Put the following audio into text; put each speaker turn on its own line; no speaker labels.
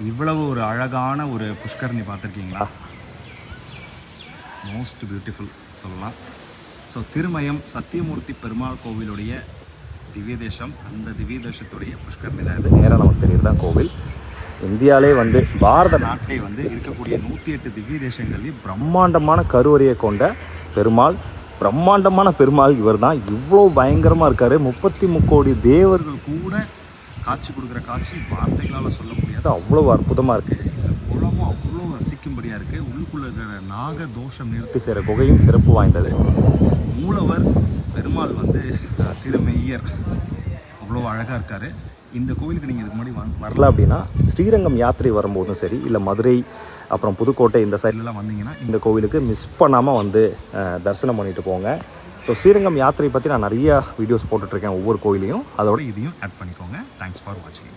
இவ்வளவு ஒரு அழகான ஒரு புஷ்கரணி பார்த்துருக்கீங்களா? மோஸ்ட் பியூட்டிஃபுல் சொல்லலாம். ஸோ திருமயம் சத்தியமூர்த்தி பெருமாள் கோவிலுடைய திவ்ய தேசம், அந்த திவ்ய தேசத்துடைய புஷ்கரணி தான் இது. நேராக நமக்கு தெரியுது தான் கோவில். இந்தியாவிலே வந்து பாரத நாட்டிலே வந்து இருக்கக்கூடிய 108 திவ்ய தேசங்கள்லேயும் பிரம்மாண்டமான கருவறையை கொண்ட பெருமாள், பிரம்மாண்டமான பெருமாள் இவர் தான். இவ்வளோ பயங்கரமாக இருக்கார். 33 கோடி தேவர்கள் கூட காட்சி கொடுக்குற காட்சி வார்த்தைகளால் சொல்ல முடியாது, அவ்வளோ அற்புதமாக இருக்குது. இந்த குளமும் அவ்வளோ ரசிக்கும்படியாக இருக்குது. உள்ளுக்குள்ள இருக்கிற நாக தோஷம் நிறுத்தி செய்கிற குகையும் சிறப்பு வாய்ந்தது. மூலவர் பெருமாள் வந்து திருமெய்யர், அவ்வளோ அழகாக இருக்கார். இந்த கோவிலுக்கு நீங்கள் இதுக்கு முன்னாடி வரல அப்படின்னா ஸ்ரீரங்கம் யாத்திரை வரும்போதும் சரி, இல்லை மதுரை அப்புறம் புதுக்கோட்டை இந்த சைட்லலாம் வந்தீங்கன்னா இந்த கோவிலுக்கு மிஸ் பண்ணாமல் வந்து தரிசனம் பண்ணிட்டு போங்க. ஸோ ஸ்ரீரங்கம் யாத்திரை பற்றி நான் நிறையா வீடியோஸ் போட்டுட்ருக்கேன் ஒவ்வொரு கோயிலையும், அதோட இதையும் ஆட் பண்ணிக்கோங்க. தேங்க்ஸ் ஃபார் வாட்சிங்.